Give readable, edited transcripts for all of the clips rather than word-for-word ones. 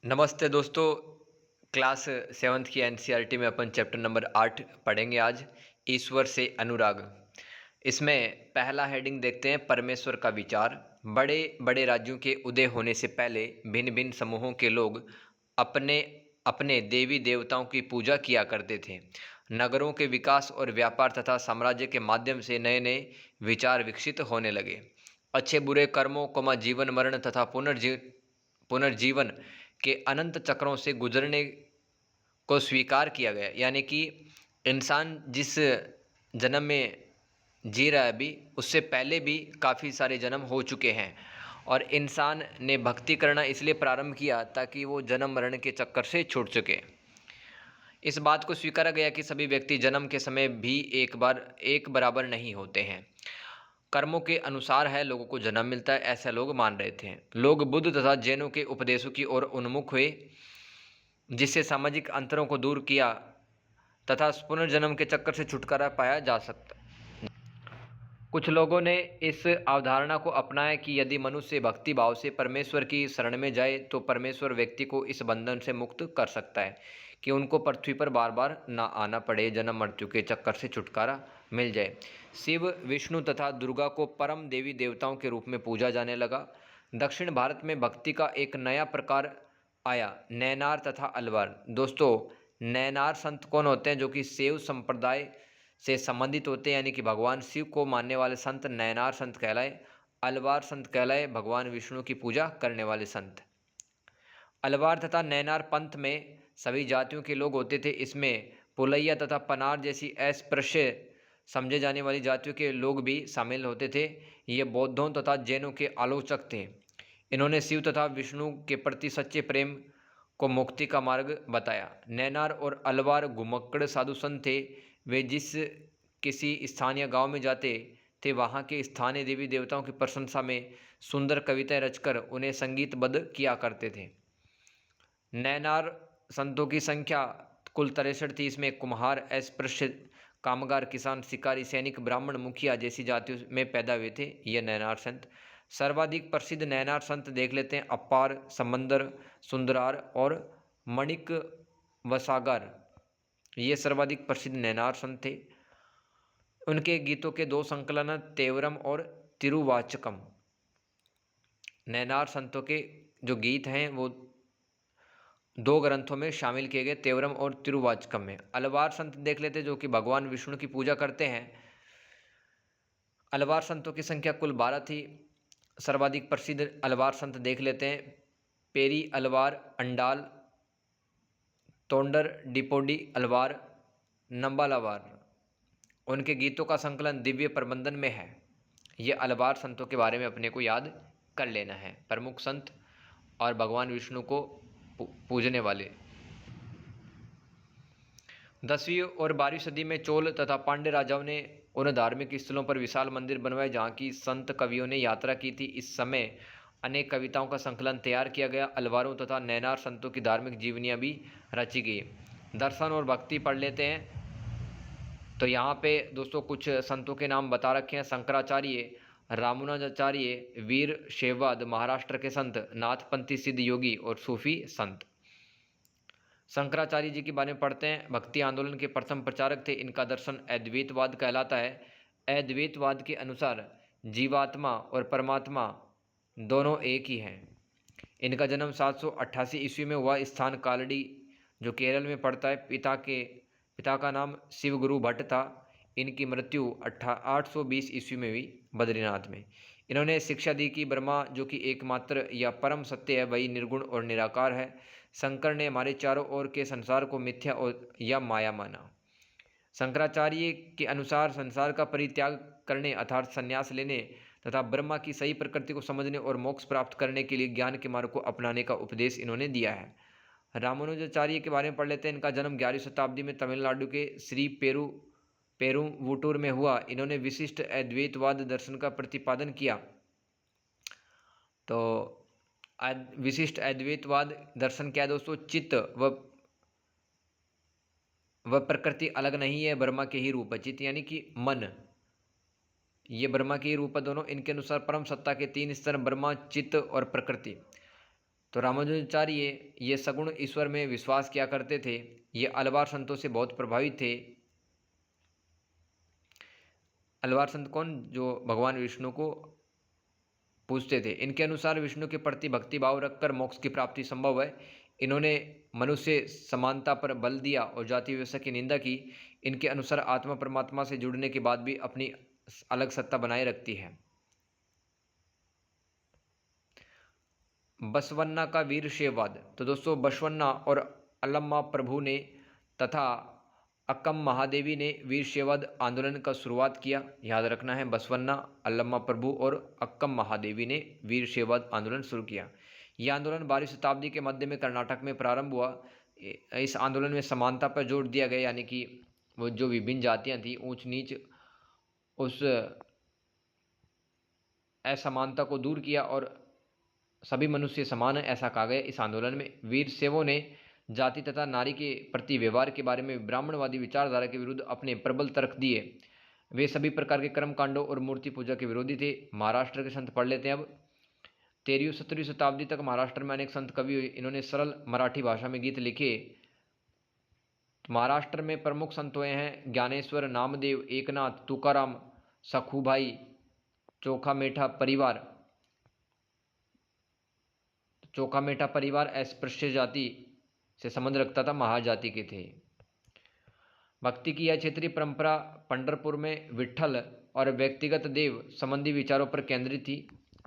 नमस्ते दोस्तों। Class 7th की एनसीईआरटी में अपन चैप्टर नंबर 8 पढ़ेंगे आज, ईश्वर से अनुराग। इसमें पहला हेडिंग देखते हैं, परमेश्वर का विचार। बड़े बड़े राज्यों के उदय होने से पहले भिन्न भिन्न समूहों के लोग अपने अपने देवी देवताओं की पूजा किया करते थे। नगरों के विकास और व्यापार तथा साम्राज्य के माध्यम से नए नए विचार विकसित होने लगे। अच्छे बुरे कर्मों को जीवन मरण तथा पुनर्जीवन के अनंत चक्रों से गुजरने को स्वीकार किया गया। यानी कि इंसान जिस जन्म में जी रहा है अभी, उससे पहले भी काफ़ी सारे जन्म हो चुके हैं और इंसान ने भक्ति करना इसलिए प्रारंभ किया ताकि वो जन्म मरण के चक्कर से छूट सके। इस बात को स्वीकारा गया कि सभी व्यक्ति जन्म के समय भी एक बराबर नहीं होते हैं। कर्मों के अनुसार है लोगों को जन्म मिलता है, ऐसा लोग मान रहे थे। लोग बुद्ध तथा जैनों के उपदेशों की ओर उन्मुख हुए, जिससे सामाजिक अंतरों को दूर किया तथा पुनर्जन्म के चक्कर से छुटकारा पाया जा सकता। कुछ लोगों ने इस अवधारणा को अपनाया कि यदि मनुष्य भक्ति भाव से परमेश्वर की शरण में जाए तो परमेश्वर व्यक्ति को इस बंधन से मुक्त कर सकता है कि उनको पृथ्वी पर बार बार ना आना पड़े, जन्म मृत्यु के चक्कर से छुटकारा मिल जाए। शिव, विष्णु तथा दुर्गा को परम देवी देवताओं के रूप में पूजा जाने लगा। दक्षिण भारत में भक्ति का एक नया प्रकार आया, नैनार तथा अलवार। दोस्तों, नैनार संत कौन होते हैं? जो कि शैव संप्रदाय से संबंधित होते हैं, यानी कि भगवान शिव को मानने वाले संत नैनार संत कहलाए। अलवार संत कहलाए भगवान विष्णु की पूजा करने वाले संत। अलवार तथा नैनार पंथ में सभी जातियों के लोग होते थे। इसमें पुलैया तथा पनार जैसी अस्पृश्य समझे जाने वाली जातियों के लोग भी शामिल होते थे। ये बौद्धों तथा जैनों के आलोचक थे। इन्होंने शिव तथा विष्णु के प्रति सच्चे प्रेम को मुक्ति का मार्ग बताया। नैनार और अलवार घुमक्कड़ साधु संत थे। वे जिस किसी स्थानीय गांव में जाते थे, वहां के स्थानीय देवी देवताओं की प्रशंसा में सुंदर कविताएं रचकर उन्हें संगीतबद्ध किया करते थे। नैनार संतों की संख्या कुल 63 थी। इसमें कुम्हार, अस्पृश्य, कामगार, किसान, शिकारी, सैनिक, ब्राह्मण, मुखिया जैसी जातियों में पैदा हुए थे ये नैनार संत। सर्वाधिक प्रसिद्ध नैनार संत देख लेते हैं, अपार, समंदर, सुंदरार और मणिक वसागर। ये सर्वाधिक प्रसिद्ध नैनार संत थे। उनके गीतों के दो संकलन, तेवरम और तिरुवाचकम। नैनार संतों के जो गीत हैं वो दो ग्रंथों में शामिल किए गए, तेवरम और तिरुवाचकम में। अलवार संत देख लेते हैं, जो कि भगवान विष्णु की पूजा करते हैं। अलवार संतों की संख्या कुल 12 थी। सर्वाधिक प्रसिद्ध अलवार संत देख लेते हैं, पेरी अलवार, अंडाल, तोंडर, डिपोडी अलवार, नंबालावार। उनके गीतों का संकलन दिव्य प्रबंधन में है। ये अलवार संतों के बारे में अपने को याद कर लेना है, प्रमुख संत और भगवान विष्णु को पूजने वाले। 10वीं और 12वीं सदी में चोल तथा पांड्य राजाओं ने उन धार्मिक स्थलों पर विशाल मंदिर बनवाए जहाँ की संत कवियों ने यात्रा की थी। इस समय अनेक कविताओं का संकलन तैयार किया गया। अलवारों तथा नैनार संतों की धार्मिक जीवनियाँ भी रची गई। दर्शन और भक्ति पढ़ लेते हैं। तो यहाँ पे दोस्तों कुछ संतों के नाम बता रखे हैं, शंकराचार्य, रामानुजाचार्य, वीर शैववाद, महाराष्ट्र के संत, नाथपंथी सिद्ध योगी और सूफी संत। शंकराचार्य जी के बारे में पढ़ते हैं। भक्ति आंदोलन के प्रथम प्रचारक थे। इनका दर्शन अद्वैतवाद कहलाता है। अद्वैतवाद के अनुसार जीवात्मा और परमात्मा दोनों एक ही हैं। इनका जन्म 788 ईस्वी में हुआ। स्थान कालड़ी जो केरल में पड़ता है। पिता का नाम शिव गुरु भट्ट था। इनकी मृत्यु 820 ईस्वी में हुई बद्रीनाथ में। इन्होंने शिक्षा दी कि ब्रह्मा जो कि एकमात्र या परम सत्य है वही निर्गुण और निराकार है। शंकर ने हमारे चारों ओर के संसार को मिथ्या या माया माना। शंकराचार्य के अनुसार संसार का परित्याग करने अर्थात संन्यास लेने तथा ब्रह्मा की सही प्रकृति को समझने और मोक्ष प्राप्त करने के लिए ज्ञान के मार्ग को अपनाने का उपदेश इन्होंने दिया है। रामानुजाचार्य के बारे में पढ़ लेते हैं। इनका जन्म 11वीं शताब्दी में तमिलनाडु के श्री पेरुवुटूर में हुआ। इन्होंने विशिष्ट अद्वैतवाद दर्शन का प्रतिपादन किया। तो विशिष्ट अद्वैतवाद दर्शन क्या है दोस्तों? चित्त व प्रकृति अलग नहीं है, ब्रह्मा के ही रूप है। चित्त यानी कि मन, ये ब्रह्मा के ही रूप है दोनों। इनके अनुसार परम सत्ता के 3 स्तर ब्रह्मा, चित्त और प्रकृति। तो रामानुजाचार्य ये सगुण ईश्वर में विश्वास किया करते थे। ये अलवार संतों से बहुत प्रभावित थे। अलवार संत कौन? जो भगवान विष्णु को पूजते थे। इनके अनुसार विष्णु के प्रति भक्ति भाव रखकर मोक्ष की प्राप्ति संभव है। इन्होंने मनुष्य समानता पर बल दिया और जाति व्यवस्था की निंदा की। इनके अनुसार आत्मा परमात्मा से जुड़ने के बाद भी अपनी अलग सत्ता बनाए रखती है। बसवन्ना का वीर शैववाद। तो दोस्तों बसवन्ना और अल्लम्मा प्रभु ने तथा अक्कम महादेवी ने वीरशैववाद आंदोलन का शुरुआत किया। याद रखना है, बसवन्ना, अल्लम्मा प्रभु और अक्कम महादेवी ने वीरशैववाद आंदोलन शुरू किया। यह आंदोलन 12वीं शताब्दी के मध्य में कर्नाटक में प्रारंभ हुआ। इस आंदोलन में समानता पर जोर दिया गया, यानी कि वो जो विभिन्न जातियां थी, ऊंच नीच, उस असमानता को दूर किया और सभी मनुष्य समान है, ऐसा कहा गया। इस आंदोलन में वीरशैवों ने जाति तथा नारी के प्रति व्यवहार के बारे में ब्राह्मणवादी विचारधारा के विरुद्ध अपने प्रबल तर्क दिए। वे सभी प्रकार के कर्म कांडों और मूर्ति पूजा के विरोधी थे। महाराष्ट्र के संत पढ़ लेते हैं अब। 13वीं 17वीं शताब्दी तक महाराष्ट्र में अनेक संत कवि हुए। इन्होंने सरल मराठी भाषा में गीत लिखे। महाराष्ट्र में प्रमुख संत हुए हैं ज्ञानेश्वर, नामदेव, एकनाथ, तुकाराम, सखूभाई, चोखा मेठा परिवार। चोखा मेठा परिवार अस्पृश्य जाति से संबंध रखता था, महाजाति के थे। भक्ति की यह क्षेत्रीय परंपरा पंढरपुर में विट्ठल और व्यक्तिगत देव संबंधी विचारों पर केंद्रित थी।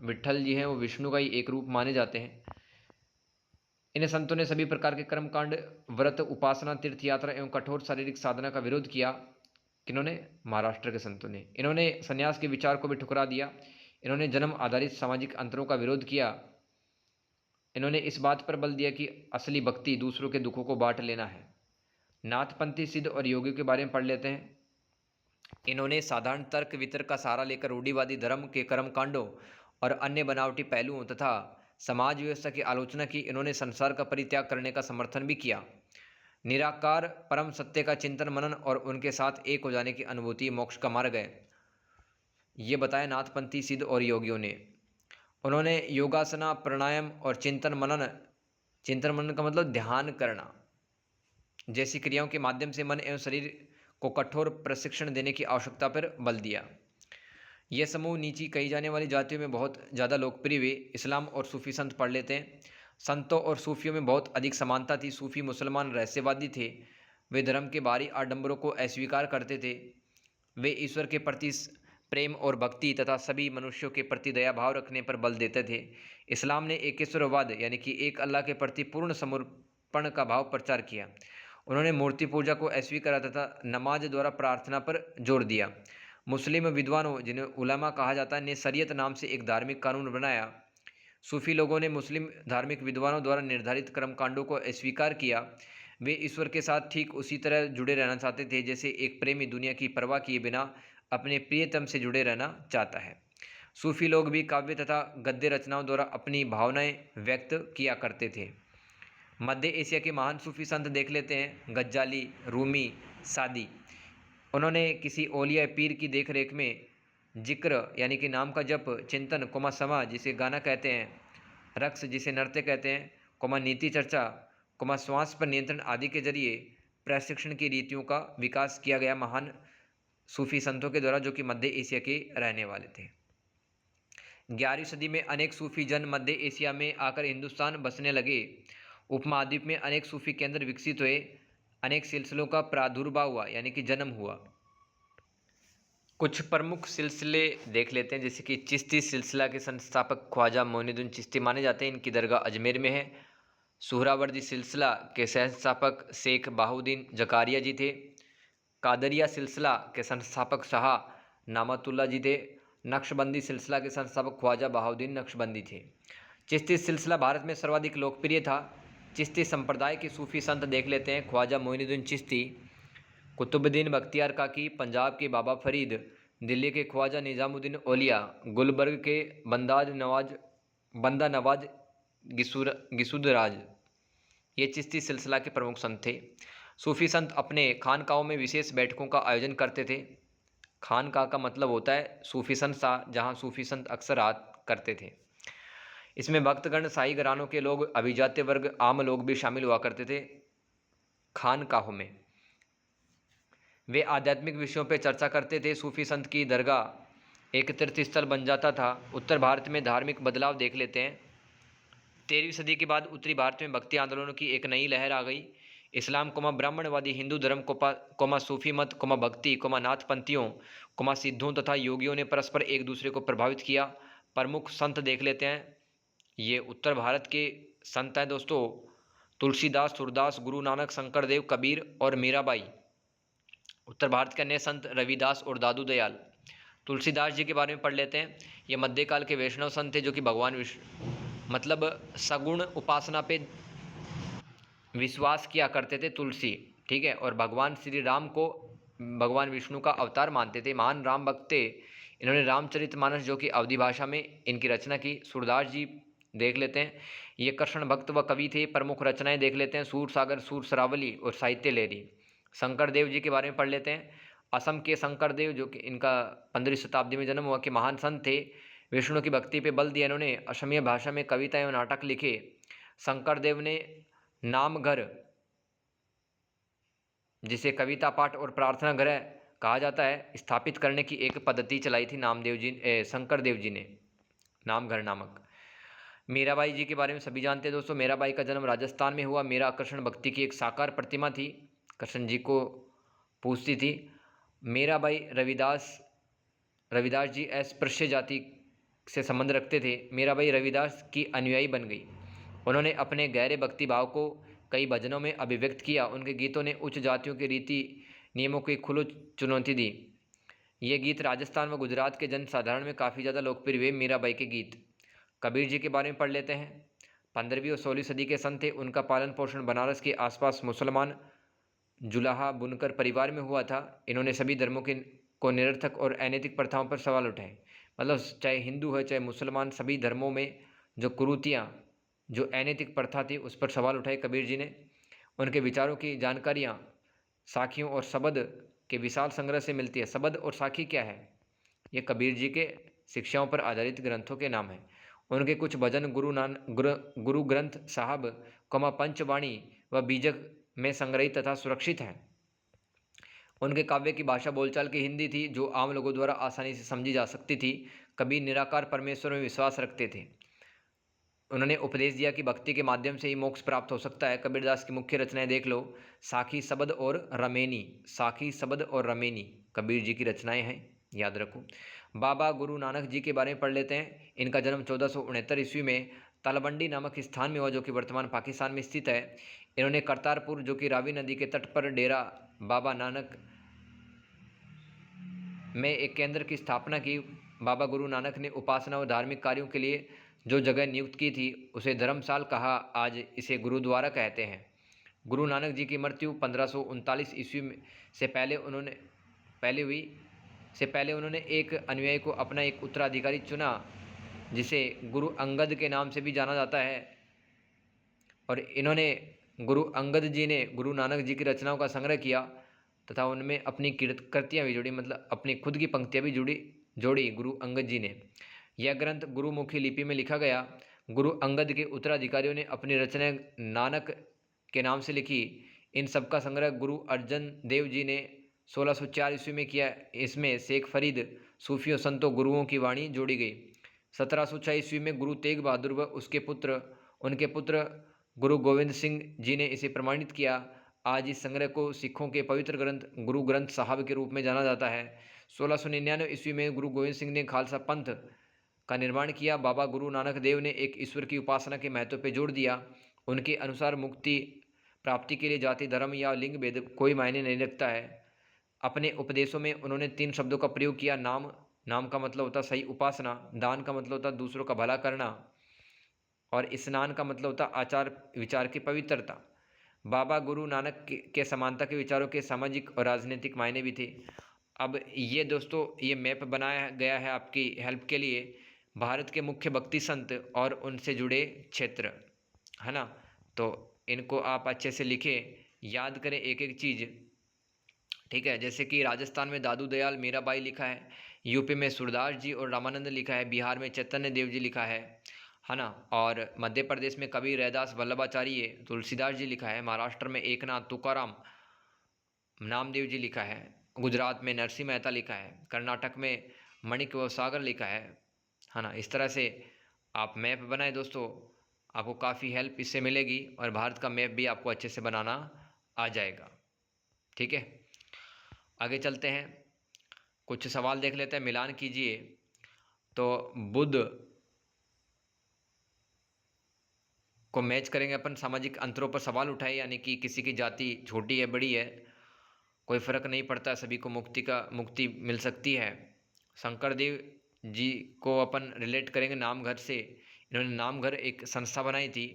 विट्ठल जी हैं वो विष्णु का ही एक रूप माने जाते हैं। इन संतों ने सभी प्रकार के कर्मकांड, व्रत, उपासना, तीर्थ यात्रा एवं कठोर शारीरिक साधना का विरोध किया। किन्होंने? महाराष्ट्र के संतों ने। इन्होंने संन्यास के विचार को भी ठुकरा दिया। इन्होंने जन्म आधारित सामाजिक अंतरों का विरोध किया। इन्होंने इस बात पर बल दिया कि असली भक्ति दूसरों के दुखों को बांट लेना है। नाथपंथी सिद्ध और योगियों के बारे में पढ़ लेते हैं। इन्होंने साधारण तर्क वितर्क का सहारा लेकर रूढ़िवादी धर्म के कर्मकांडों और अन्य बनावटी पहलुओं तथा समाज व्यवस्था की आलोचना की। इन्होंने संसार का परित्याग करने का समर्थन भी किया। निराकार परम सत्य का चिंतन मनन और उनके साथ एक हो जाने की अनुभूति मोक्ष का मार्ग है, ये बताया नाथपंथी सिद्ध और योगियों ने। उन्होंने योगासना, प्राणायाम और चिंतन मनन का मतलब ध्यान करना जैसी क्रियाओं के माध्यम से मन एवं शरीर को कठोर प्रशिक्षण देने की आवश्यकता पर बल दिया। यह समूह नीची कही जाने वाली जातियों में बहुत ज़्यादा लोकप्रिय हुए। इस्लाम और सूफी संत पढ़ लेते हैं। संतों और सूफियों में बहुत अधिक समानता थी। सूफी मुसलमान रहस्यवादी थे। वे धर्म के बाहरी आडंबरों को अस्वीकार करते थे। वे ईश्वर के प्रति प्रेम और भक्ति तथा सभी मनुष्यों के प्रति दया भाव रखने पर बल देते थे। इस्लाम ने एकेश्वरवाद यानी कि एक अल्लाह के प्रति पूर्ण समर्पण का भाव प्रचार किया। उन्होंने मूर्ति पूजा को अस्वीकार तथा नमाज द्वारा प्रार्थना पर जोर दिया। मुस्लिम विद्वानों, जिन्हें उलमा कहा जाता है, ने शरीयत नाम से एक धार्मिक कानून बनाया। सूफी लोगों ने मुस्लिम धार्मिक विद्वानों द्वारा निर्धारित कर्मकांडों को अस्वीकार किया। वे ईश्वर के साथ ठीक उसी तरह जुड़े रहना चाहते थे जैसे एक प्रेमी दुनिया की परवाह किए बिना अपने प्रियतम से जुड़े रहना चाहता है। सूफी लोग भी काव्य तथा गद्य रचनाओं द्वारा अपनी भावनाएं व्यक्त किया करते थे। मध्य एशिया के महान सूफी संत देख लेते हैं। गज्जाली, रूमी, सादी। उन्होंने किसी औलिया पीर की देखरेख में जिक्र यानी कि नाम का जप, चिंतन, कोमा समा जिसे गाना कहते हैं, रक्स जिसे नृत्य कहते हैं, कोमा नीति चर्चा, कोमा श्वास पर नियंत्रण आदि के जरिए प्रशिक्षण की रीतियों का विकास किया गया महान सूफी संतों के द्वारा, जो कि मध्य एशिया के रहने वाले थे। 11वीं सदी में अनेक सूफी जन मध्य एशिया में आकर हिंदुस्तान बसने लगे। उपमहाद्वीप में अनेक सूफी केंद्र विकसित हुए। अनेक सिलसिलों का प्रादुर्भाव हुआ यानी कि जन्म हुआ। कुछ प्रमुख सिलसिले देख लेते हैं, जैसे कि चिश्ती सिलसिला के संस्थापक ख्वाजा मोइनुद्दीन चिश्ती माने जाते हैं। इनकी दरगाह अजमेर में है। सुहरावर्दी सिलसिला के संस्थापक शेख बाहुद्दीन जकारिया जी थे। कादरिया सिलसिला के संस्थापक शाह नामतुल्ला जी थे। नक्शबंदी सिलसिला के संस्थापक ख्वाजा बहाउद्दीन नक्शबंदी थे। चिश्ती सिलसिला भारत में सर्वाधिक लोकप्रिय था। चिश्ती संप्रदाय के सूफी संत देख लेते हैं। ख्वाजा मोइनुद्दीन चिश्ती, कुतुबुद्दीन बख्तियार काकी, पंजाब के बाबा फरीद, दिल्ली के ख्वाजा निज़ामुद्दीन औलिया, गुलबर्ग के बंदा नवाज गिसुदराज, ये चिश्ती सिलसिला के प्रमुख संत थे। सूफी संत अपने खानकाहों में विशेष बैठकों का आयोजन करते थे। खानकाह का मतलब होता है सूफी संस्था, जहाँ सूफी संत अक्सर करते थे। इसमें भक्तगण, शाही घरानों के लोग, अभिजात्य वर्ग, आम लोग भी शामिल हुआ करते थे खानकाहों में। वे आध्यात्मिक विषयों पर चर्चा करते थे। सूफी संत की दरगाह एक तीर्थ स्थल बन जाता था। उत्तर भारत में धार्मिक बदलाव देख लेते हैं। 13वीं सदी के बाद उत्तरी भारत में भक्ति आंदोलनों की एक नई लहर आ गई। इस्लाम, ब्राह्मणवादी हिंदू धर्म, सूफी मत, भक्ति, नाथपंथियों, सिद्धों तथा योगियों ने परस्पर एक दूसरे को प्रभावित किया। प्रमुख संत देख लेते हैं। ये उत्तर भारत के संत हैं दोस्तों, तुलसीदास, सूरदास, गुरु नानक, शंकरदेव, कबीर और मीराबाई। उत्तर भारत के अन्य संत रविदास और दादू दयाल। तुलसीदास जी के बारे में पढ़ लेते हैं। ये मध्यकाल के वैष्णव संत थे जो कि भगवान मतलब सगुण उपासना पे विश्वास किया करते थे तुलसी, ठीक है, और भगवान श्री राम को भगवान विष्णु का अवतार मानते थे। महान राम भक्त थे। इन्होंने रामचरितमानस जो कि अवधी भाषा में इनकी रचना की। सूरदास जी देख लेते हैं। ये कृष्ण भक्त व कवि थे। प्रमुख रचनाएं देख लेते हैं। सूर सागर, सूर सरावली और साहित्य लहरी। शंकरदेव जी के बारे में पढ़ लेते हैं। असम के शंकरदेव जो कि इनका 15वीं शताब्दी में जन्म हुआ कि महान संत थे। विष्णु की भक्ति पे बल दिया इन्होंने। असमिया भाषा में कविता एवं नाटक लिखे। शंकरदेव ने नामघर, जिसे कविता पाठ और प्रार्थना गृह कहा जाता है, स्थापित करने की एक पद्धति चलाई थी शंकरदेव जी ने, नामघर नामक। मीराबाई जी के बारे में सभी जानते हैं दोस्तों। मीराबाई का जन्म राजस्थान में हुआ। मीरा कृष्ण भक्ति की एक साकार प्रतिमा थी, कृष्ण जी को पूजती थी। मीराबाई रविदास जी अस्पृश्य जाति से संबंध रखते थे। मीराबाई रविदास की अनुयायी बन गई। उन्होंने अपने गहरे भक्ति भाव को कई भजनों में अभिव्यक्त किया। उनके गीतों ने उच्च जातियों के रीति नियमों की खुली चुनौती दी। ये गीत राजस्थान व गुजरात के जन साधारण में काफ़ी ज़्यादा लोकप्रिय हुए। मीराबाई के गीत। कबीर जी के बारे में पढ़ लेते हैं। 15वीं और 16वीं सदी के संत थे। उनका पालन पोषण बनारस के आसपास मुसलमान जुलाहा बुनकर परिवार में हुआ था। इन्होंने सभी धर्मों को निरर्थक और अनैतिक प्रथाओं पर सवाल उठाए। मतलब चाहे हिंदू है चाहे मुसलमान, सभी धर्मों में जो कुरीतियाँ, जो अनैतिक प्रथा थी, उस पर सवाल उठाए कबीर जी ने। उनके विचारों की जानकारियाँ साखियों और शब्द के विशाल संग्रह से मिलती है। शब्द और साखी क्या है? ये कबीर जी के शिक्षाओं पर आधारित ग्रंथों के नाम हैं। उनके कुछ भजन गुरु ग्रंथ साहब, पंचवाणी व बीजक में संग्रहित तथा सुरक्षित हैं। उनके काव्य की भाषा बोलचाल की हिंदी थी, जो आम लोगों द्वारा आसानी से समझी जा सकती थी। कबीर निराकार परमेश्वर में विश्वास रखते थे। उन्होंने उपदेश दिया कि भक्ति के माध्यम से ही मोक्ष प्राप्त हो सकता है। कबीरदास की मुख्य रचनाएं देख लो। साखी, शब्द और रमेनी। साखी, शब्द और रमेनी कबीर जी की रचनाएं हैं, याद रखो। बाबा गुरु नानक जी के बारे में पढ़ लेते हैं। इनका जन्म 1469 ईस्वी में तलवंडी नामक स्थान में हुआ, जो कि वर्तमान पाकिस्तान में स्थित है। इन्होंने करतारपुर, जो कि रावी नदी के तट पर डेरा बाबा नानक में एक केंद्र की स्थापना की। बाबा गुरु नानक ने उपासना और धार्मिक कार्यों के लिए जो जगह नियुक्त की थी उसे धर्मशाल कहा। आज इसे गुरुद्वारा कहते हैं। गुरु नानक जी की मृत्यु 1539 ईस्वी से पहले उन्होंने एक अनुयायी को अपना एक उत्तराधिकारी चुना, जिसे गुरु अंगद के नाम से भी जाना जाता है। और इन्होंने गुरु अंगद जी ने गुरु नानक जी की रचनाओं का संग्रह किया तथा उनमें अपनी कृतियाँ भी जोड़ी, मतलब अपनी खुद की पंक्तियाँ भी जोड़ी गुरु अंगद जी ने। यह ग्रंथ गुरुमुखी लिपि में लिखा गया। गुरु अंगद के उत्तराधिकारियों ने अपनी रचनाएं नानक के नाम से लिखी। इन सब का संग्रह गुरु अर्जन देव जी ने 1604 ईस्वी में किया। इसमें शेख फरीद, सूफियों, संतों, गुरुओं की वाणी जोड़ी गई। 1706 ईस्वी में गुरु तेग बहादुर व उनके पुत्र गुरु गोविंद सिंह जी ने इसे प्रमाणित किया। आज इस संग्रह को सिखों के पवित्र ग्रंथ गुरु ग्रंथ साहब के रूप में जाना जाता है। 1699 ईस्वी में गुरु गोविंद सिंह ने खालसा पंथ का निर्माण किया। बाबा गुरु नानक देव ने एक ईश्वर की उपासना के महत्व पर जोर दिया। उनके अनुसार मुक्ति प्राप्ति के लिए जाति, धर्म या लिंग भेद कोई मायने नहीं रखता है। अपने उपदेशों में उन्होंने 3 शब्दों का प्रयोग किया। नाम का मतलब होता सही उपासना, दान का मतलब होता दूसरों का भला करना, और स्नान का मतलब होता आचार विचार की पवित्रता। बाबा गुरु नानक के समानता के विचारों के सामाजिक और राजनीतिक मायने भी थे। अब ये दोस्तों, ये मैप बनाया गया है आपकी हेल्प के लिए, भारत के मुख्य भक्ति संत और उनसे जुड़े क्षेत्र, है ना। तो इनको आप अच्छे से लिखें, याद करें एक एक चीज़, ठीक है। जैसे कि राजस्थान में दादू दयाल मीराबाई लिखा है, यूपी में सूरदास जी और रामानंद लिखा है, बिहार में चैतन्य देव जी लिखा है, है ना। और मध्य प्रदेश में कवि रैदास वल्लभाचार्य तुलसीदास जी लिखा है। महाराष्ट्र में एकनाथ तुकाराम नामदेव जी लिखा है। गुजरात में नरसिंह मेहता लिखा है। कर्नाटक में माणिक सागर लिखा है ना। इस तरह से आप मैप बनाए दोस्तों, आपको काफ़ी हेल्प इससे मिलेगी और भारत का मैप भी आपको अच्छे से बनाना आ जाएगा। ठीक है, आगे चलते हैं, कुछ सवाल देख लेते हैं, मिलान कीजिए। तो बुद्ध को मैच करेंगे अपन, सामाजिक अंतरों पर सवाल उठाए, यानी कि किसी की जाति छोटी है बड़ी है कोई फ़र्क नहीं पड़ता, सभी को मुक्ति मिल सकती है। शंकरदेव जी को अपन रिलेट करेंगे नामघर से। इन्होंने नामघर एक संस्था बनाई थी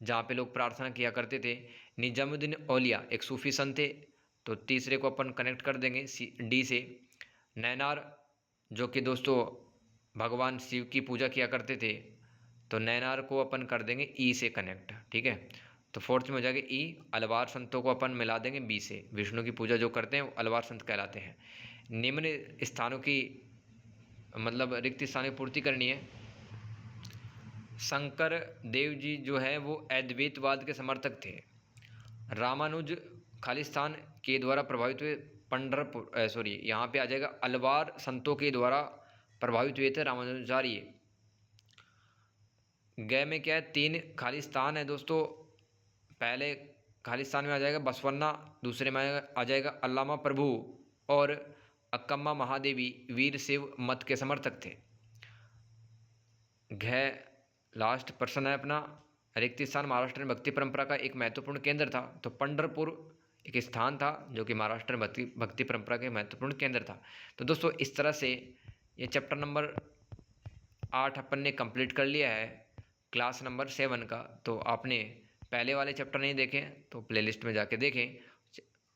जहाँ पे लोग प्रार्थना किया करते थे। निजामुद्दीन औलिया एक सूफी संत थे, तो तीसरे को अपन कनेक्ट कर देंगे डी से। नैनार जो कि दोस्तों भगवान शिव की पूजा किया करते थे, तो नैनार को अपन कर देंगे ई से कनेक्ट। ठीक है, तो फोर्थ में हो जाएगा ई। अलवार संतों को अपन मिला देंगे बी से। विष्णु की पूजा जो करते हैं वो अलवार संत कहलाते हैं। निम्न स्थानों की मतलब रिक्त स्थानों की पूर्ति करनी है। शंकर देव जी जो है वो अद्वैतवाद के समर्थक थे। रामानुज खालिस्तान के द्वारा प्रभावित हुए। पंढरपुर यहाँ पे आ जाएगा अलवार संतों के द्वारा प्रभावित हुए थे रामानुजाचार्य। गए में क्या है, 3 खालिस्तान है दोस्तों। पहले खालिस्तान में आ जाएगा बसवन्ना, दूसरे में आ जाएगा अल्लामा प्रभु और अक्कम्मा महादेवी वीर शैव मत के समर्थक थे। घ लास्ट पर्सन है अपना। रिक्त स्थान महाराष्ट्र में भक्ति परंपरा का एक महत्वपूर्ण केंद्र था, तो पंढरपुर एक स्थान था जो कि महाराष्ट्र में भक्ति परंपरा के महत्वपूर्ण केंद्र था। तो दोस्तों इस तरह से ये चैप्टर नंबर 8 अपन ने कंप्लीट कर लिया है क्लास नंबर 7 का। तो आपने पहले वाले चैप्टर नहीं देखे तो प्लेलिस्ट में जाके देखें,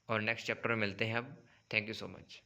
और नेक्स्ट चैप्टर में मिलते हैं अब। Thank you so much.